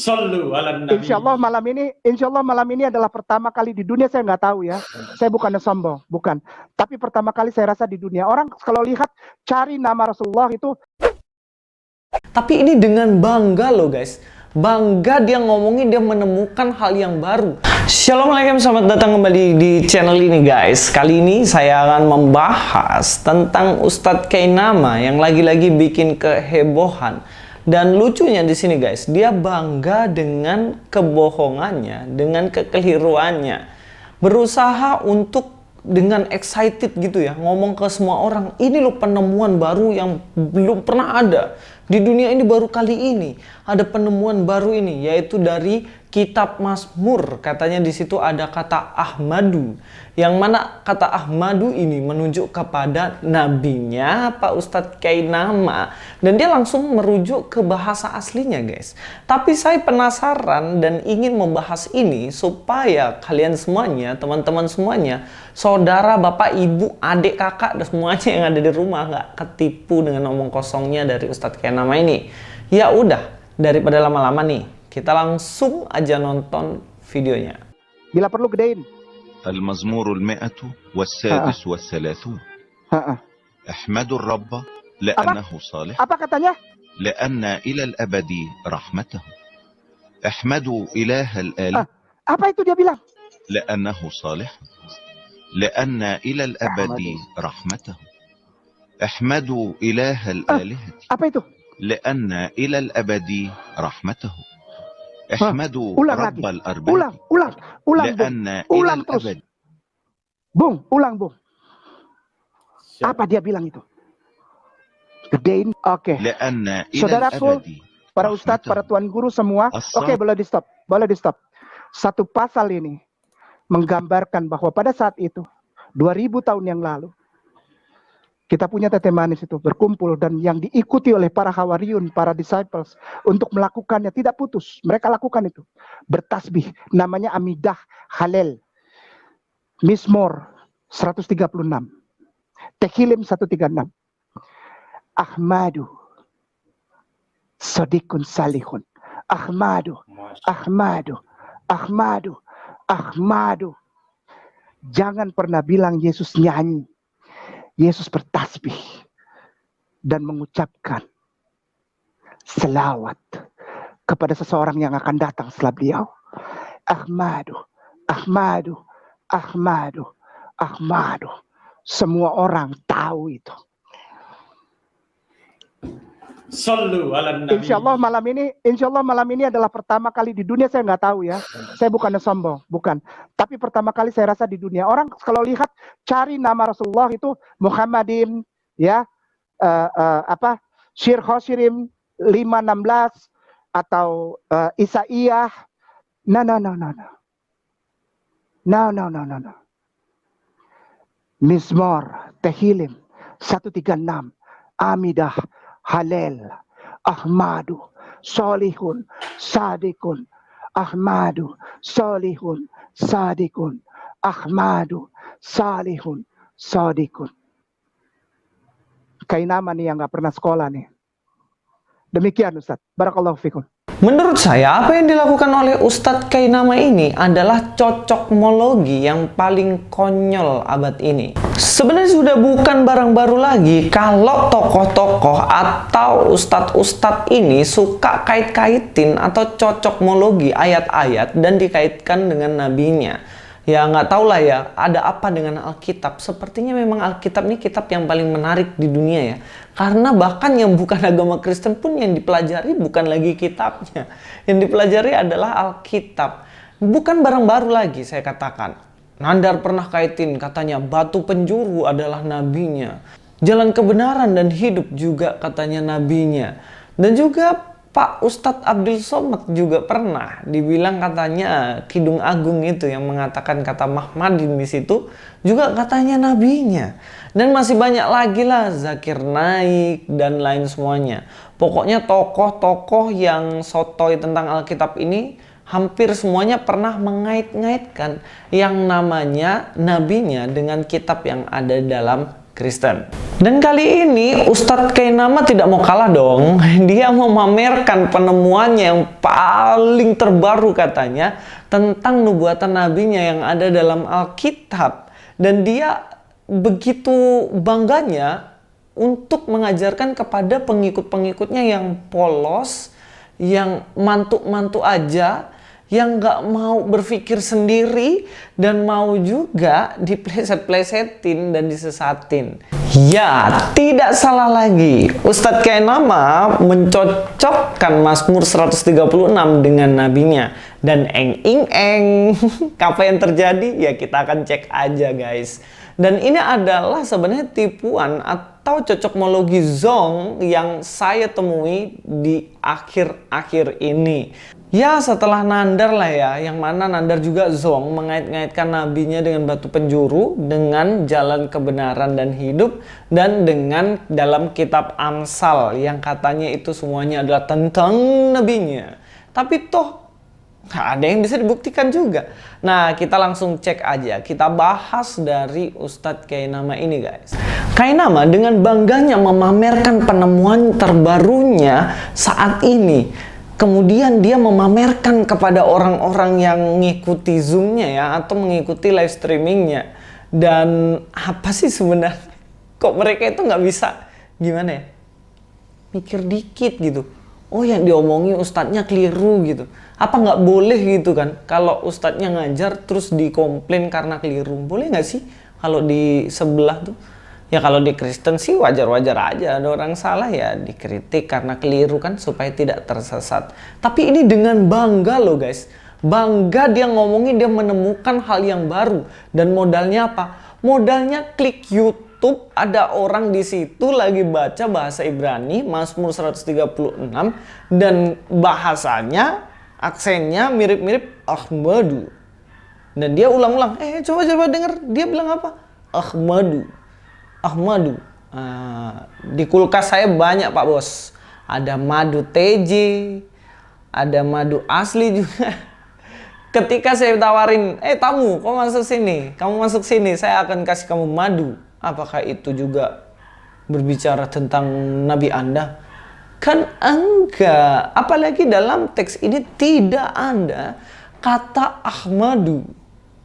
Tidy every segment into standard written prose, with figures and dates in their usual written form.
Sallu ala nabi. Insya Allah malam ini adalah pertama kali di dunia, saya nggak tahu ya. Saya bukannya sombong, bukan. Tapi pertama kali saya rasa di dunia. Orang kalau lihat cari nama Rasulullah itu. Tapi ini dengan bangga loh guys. Bangga dia ngomongin dia menemukan hal yang baru. Assalamualaikum, selamat datang kembali di channel ini guys. Kali ini saya akan membahas tentang Ustadz Kainama yang lagi-lagi bikin kehebohan. Dan lucunya di sini guys, dia bangga dengan kebohongannya, dengan kekeliruannya. Berusaha untuk dengan excited gitu ya, ngomong ke semua orang, ini loh penemuan baru yang belum pernah ada. Di dunia ini baru kali ini ada penemuan baru ini, yaitu dari kitab Mazmur. Katanya di situ ada kata Ahmadu, yang mana kata Ahmadu ini menunjuk kepada nabinya Pak Ustadz Kainama, dan dia langsung merujuk ke bahasa aslinya guys. Tapi saya penasaran dan ingin membahas ini supaya kalian semuanya, teman-teman semuanya, saudara, bapak, ibu, adik, kakak, dan semuanya yang ada di rumah nggak ketipu dengan omong kosongnya dari Ustadz Kainama ini. Ya udah, daripada lama-lama nih, kita langsung aja nonton videonya. Bila perlu gedein. المزمور 136 احمد الرب لأنه صالح. Apa katanya? لأن إلى الأبد رحمته. احمدوا إله الآلهة. Apa itu dia bilang? لأنه صالح. لأن إلى الأبد رحمته. احمدوا إله الآلهة. Apa itu? لأن إلى الأبد رحمته. احمدوا رب الأرباب. Ulang لأن إلى ulang terus. الأبد. Ulang Bung. Apa dia bilang itu? Gedein. Oke. لأن إلى Saudaraku, الأبد para ustadz, para tuan guru semua. Oke, boleh di stop. Satu pasal ini menggambarkan bahwa pada saat itu 2000 tahun yang lalu kita punya Tete Manis itu berkumpul, dan yang diikuti oleh para hawariun, para disciples untuk melakukannya tidak putus. Mereka lakukan itu. Bertasbih, namanya Amidah Halel. Mazmur 136. Tehillim 136. Ahmadu Sadiqun Salihun. Ahmadu. Jangan pernah bilang Yesus nyanyi. Yesus bertasbih dan mengucapkan selawat kepada seseorang yang akan datang setelah beliau. Ahmadu. Semua orang tahu itu. Sallu ala nabi. Insya Allah malam ini adalah pertama kali di dunia, saya nggak tahu ya. Saya bukannya sombong, bukan. Tapi pertama kali saya rasa di dunia. Orang kalau lihat cari nama Rasulullah itu Muhammadin, ya, Syir Khosirim 5:16 atau Isaiyah. No. Mazmur, Tehillim 136, Amidah Halel, Ahmadu, Solihun, Sadikun, Ahmadu, Solihun, Sadikun, Ahmadu, Salihun, Sadikun. Kainama nih yang nggak pernah sekolah nih. Demikian Ustaz. Barakallahu fikum. Menurut saya, apa yang dilakukan oleh Ustadz Kainama ini adalah cocokmologi yang paling konyol abad ini. Sebenarnya sudah bukan barang baru lagi kalau tokoh-tokoh atau ustadz-ustadz ini suka kait-kaitin atau cocokmologi ayat-ayat dan dikaitkan dengan nabinya. Ya nggak tau lah ya, ada apa dengan Alkitab. Sepertinya memang Alkitab ini kitab yang paling menarik di dunia ya. Karena bahkan yang bukan agama Kristen pun yang dipelajari bukan lagi kitabnya. Yang dipelajari adalah Alkitab. Bukan barang baru lagi saya katakan. Nandar pernah kaitin katanya batu penjuru adalah nabinya. Jalan kebenaran dan hidup juga katanya nabinya. Dan juga Pak Ustadz Abdul Somad juga pernah dibilang katanya Kidung Agung itu yang mengatakan kata Mahmadin di situ juga katanya nabinya. Dan masih banyak lagi lah, Zakir Naik dan lain semuanya. Pokoknya tokoh-tokoh yang sotoy tentang Alkitab ini hampir semuanya pernah mengait-ngaitkan yang namanya nabinya dengan kitab yang ada dalam Kristen. Dan kali ini Ustadz Kainama tidak mau kalah dong. Dia memamerkan penemuannya yang paling terbaru katanya tentang nubuatan nabinya yang ada dalam Alkitab. Dan dia begitu bangganya untuk mengajarkan kepada pengikut-pengikutnya yang polos, yang mantuk-mantuk aja, yang nggak mau berpikir sendiri dan mau juga dipleset-plesetin dan disesatin. Ya, tidak salah lagi. Ustadz Kainama mencocokkan Mazmur 136 dengan nabinya. Dan eng. Apa yang terjadi? Ya kita akan cek aja guys. Dan ini adalah sebenarnya tipuan atau cocokmologi Zong yang saya temui di akhir-akhir ini. Ya setelah Nandar lah ya, yang mana Nandar juga Zong mengait-ngaitkan nabinya dengan batu penjuru, dengan jalan kebenaran dan hidup, dan dengan dalam kitab Amsal yang katanya itu semuanya adalah tentang nabinya. Tapi toh nggak ada yang bisa dibuktikan juga. Nah kita langsung cek aja, kita bahas dari Ustadz Kainama ini guys. Kainama dengan bangganya memamerkan penemuan terbarunya saat ini. Kemudian dia memamerkan kepada orang-orang yang ngikuti Zoom-nya ya, atau mengikuti live streamingnya. Dan apa sih sebenarnya? Kok mereka itu nggak bisa, gimana ya? Mikir dikit gitu. Oh yang diomongin ustadznya keliru gitu. Apa nggak boleh gitu kan? Kalau ustadznya ngajar terus dikomplain karena keliru. Boleh nggak sih kalau di sebelah tuh? Ya kalau di Kristen sih wajar-wajar aja, ada orang salah ya dikritik karena keliru kan supaya tidak tersesat. Tapi ini dengan bangga loh guys, bangga dia ngomongin dia menemukan hal yang baru. Dan modalnya apa? Modalnya klik YouTube, ada orang di situ lagi baca bahasa Ibrani, Mazmur 136, dan bahasanya, aksennya mirip-mirip Ahmadu. Dan dia ulang-ulang, coba denger, dia bilang apa? Ahmadu. Di kulkas saya banyak Pak Bos. Ada madu TJ, ada madu asli juga. Ketika saya tawarin, tamu, kamu masuk sini, saya akan kasih kamu madu. Apakah itu juga berbicara tentang Nabi Anda? Kan enggak. Apalagi dalam teks ini tidak ada kata Ahmadu.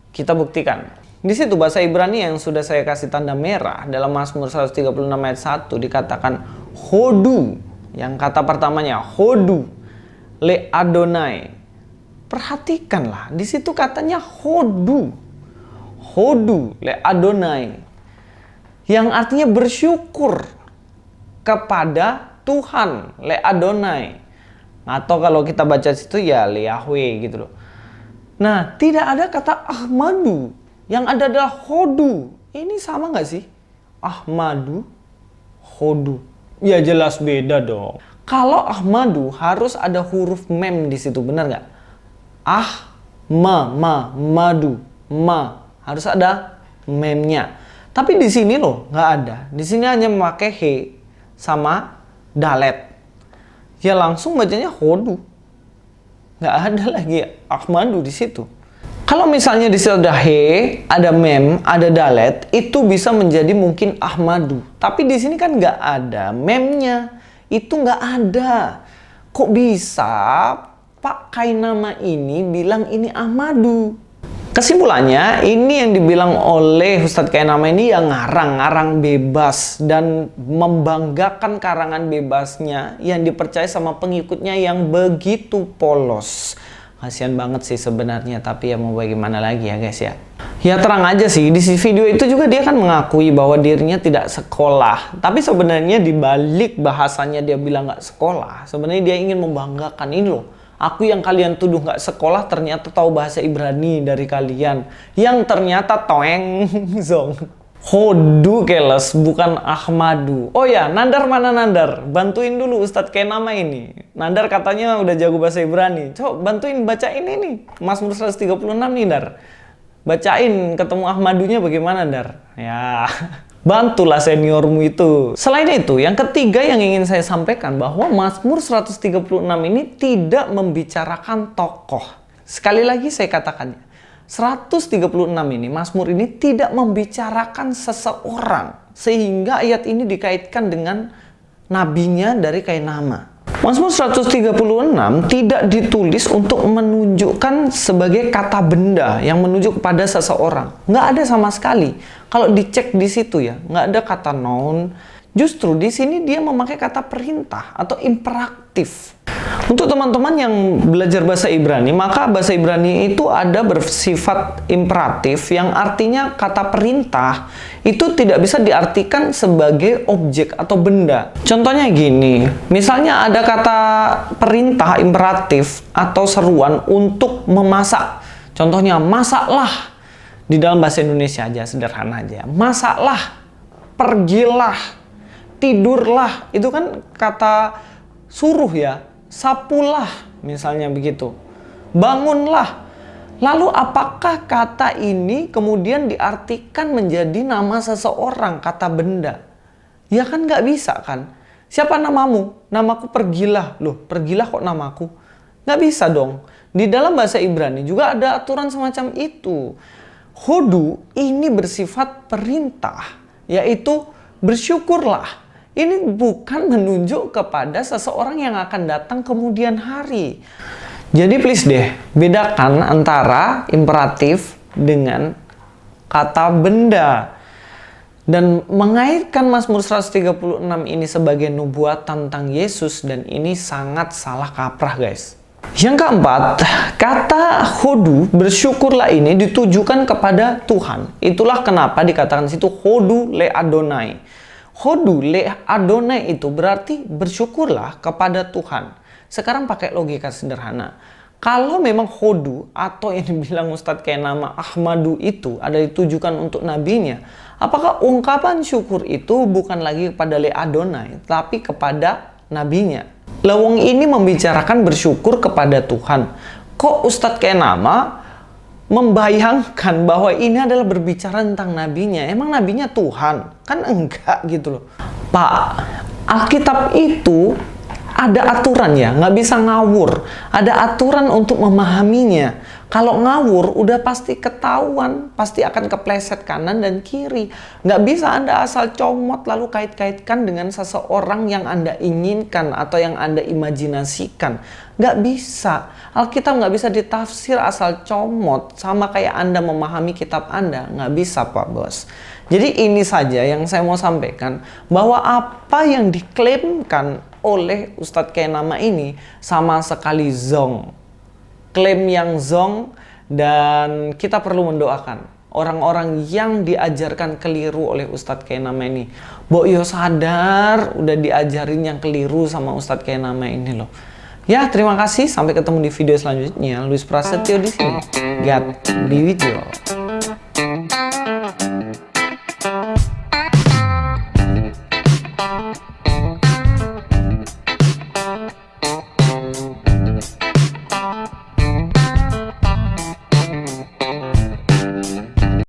Kita buktikan. Di situ bahasa Ibrani yang sudah saya kasih tanda merah dalam Mazmur 136 ayat 1 dikatakan hodu. Yang kata pertamanya hodu le Adonai. Perhatikanlah, di situ katanya hodu. Hodu le Adonai. Yang artinya bersyukur kepada Tuhan, le Adonai. Atau kalau kita baca situ ya le Yahweh gitu loh. Nah, tidak ada kata Ahmadu. Yang ada adalah hodu. Ini sama nggak sih? Ahmadu, hodu. Ya jelas beda dong. Kalau Ahmadu harus ada huruf mem di situ, benar nggak? Madu, ma harus ada memnya. Tapi di sini loh nggak ada. Di sini hanya memakai he sama dalet. Ya langsung bacanya hodu. Nggak ada lagi Ahmadu di situ. Kalau misalnya di situ ada he, ada mem, ada dalet, itu bisa menjadi mungkin Ahmadu. Tapi di sini kan nggak ada memnya, itu nggak ada. Kok bisa Pak Kainama ini bilang ini Ahmadu? Kesimpulannya, ini yang dibilang oleh Ustadz Kainama ini yang ngarang bebas dan membanggakan karangan bebasnya yang dipercaya sama pengikutnya yang begitu polos. Kasian banget sih sebenarnya, tapi ya mau bagaimana lagi ya guys ya. Ya terang aja sih, di video itu juga dia kan mengakui bahwa dirinya tidak sekolah. Tapi sebenarnya di balik bahasanya dia bilang nggak sekolah, sebenarnya dia ingin membanggakan ini loh. Aku yang kalian tuduh nggak sekolah ternyata tahu bahasa Ibrani dari kalian. Yang ternyata toeng zong. Hodu keles, bukan Ahmadu. Oh ya, Nandar mana Nandar? Bantuin dulu Ustadz Kainama ini. Nandar katanya udah jago bahasa Ibrani. Coba bantuin bacain ini. Mazmur 136 nih, Dar. Bacain ketemu Ahmadunya bagaimana, Dar? Ya, bantulah seniormu itu. Selain itu, yang ketiga yang ingin saya sampaikan bahwa Mazmur 136 ini tidak membicarakan tokoh. Sekali lagi saya katakannya. 136 ini, Mazmur ini tidak membicarakan seseorang, sehingga ayat ini dikaitkan dengan nabinya dari Kainama. Mazmur 136 tidak ditulis untuk menunjukkan sebagai kata benda yang menunjuk kepada seseorang. Nggak ada sama sekali. Kalau dicek di situ ya, nggak ada kata noun. Justru di sini dia memakai kata perintah atau imperatif. Untuk teman-teman yang belajar bahasa Ibrani, maka bahasa Ibrani itu ada bersifat imperatif yang artinya kata perintah itu tidak bisa diartikan sebagai objek atau benda. Contohnya gini, misalnya ada kata perintah imperatif atau seruan untuk memasak. Contohnya, masaklah. Di dalam bahasa Indonesia aja, sederhana aja. Masaklah, pergilah, tidurlah. Itu kan kata suruh ya. Sapulah, misalnya begitu. Bangunlah. Lalu apakah kata ini kemudian diartikan menjadi nama seseorang, kata benda? Ya kan nggak bisa kan? Siapa namamu? Namaku pergilah. Loh, pergilah kok namaku? Nggak bisa dong. Di dalam bahasa Ibrani juga ada aturan semacam itu. Hodu ini bersifat perintah, yaitu bersyukurlah. Ini bukan menunjuk kepada seseorang yang akan datang kemudian hari. Jadi please deh, bedakan antara imperatif dengan kata benda. Dan mengaitkan Mazmur 136 ini sebagai nubuatan tentang Yesus, dan ini sangat salah kaprah guys. Yang keempat, kata hodu, bersyukurlah ini ditujukan kepada Tuhan. Itulah kenapa dikatakan situ hodu le Adonai. Hodu le Adonai itu berarti bersyukurlah kepada Tuhan. Sekarang pakai logika sederhana. Kalau memang hodu atau yang dibilang Ustadz Kainama Ahmadu itu ada ditujukan untuk nabinya, apakah ungkapan syukur itu bukan lagi kepada le Adonai, tapi kepada nabinya? Lawang ini membicarakan bersyukur kepada Tuhan. Kok Ustadz Kainama membayangkan bahwa ini adalah berbicara tentang nabinya? Emang nabinya Tuhan? Kan enggak gitu loh. Pak, Alkitab itu ada aturan ya, nggak bisa ngawur. Ada aturan untuk memahaminya. Kalau ngawur, udah pasti ketahuan, pasti akan kepleset kanan dan kiri. Nggak bisa Anda asal comot lalu kait-kaitkan dengan seseorang yang Anda inginkan atau yang Anda imajinasikan. Nggak bisa. Alkitab nggak bisa ditafsir asal comot, sama kayak Anda memahami kitab Anda. Nggak bisa, Pak Bos. Jadi ini saja yang saya mau sampaikan, bahwa apa yang diklaimkan oleh Ustadz Kainama ini sama sekali zong. Klaim yang zong, dan kita perlu mendoakan orang-orang yang diajarkan keliru oleh Ustadz Kainama ini. Bo yo sadar udah diajarin yang keliru sama Ustadz Kainama ini loh. Ya, terima kasih. Sampai ketemu di video selanjutnya. Luis Prasetyo di sini. God be with you all.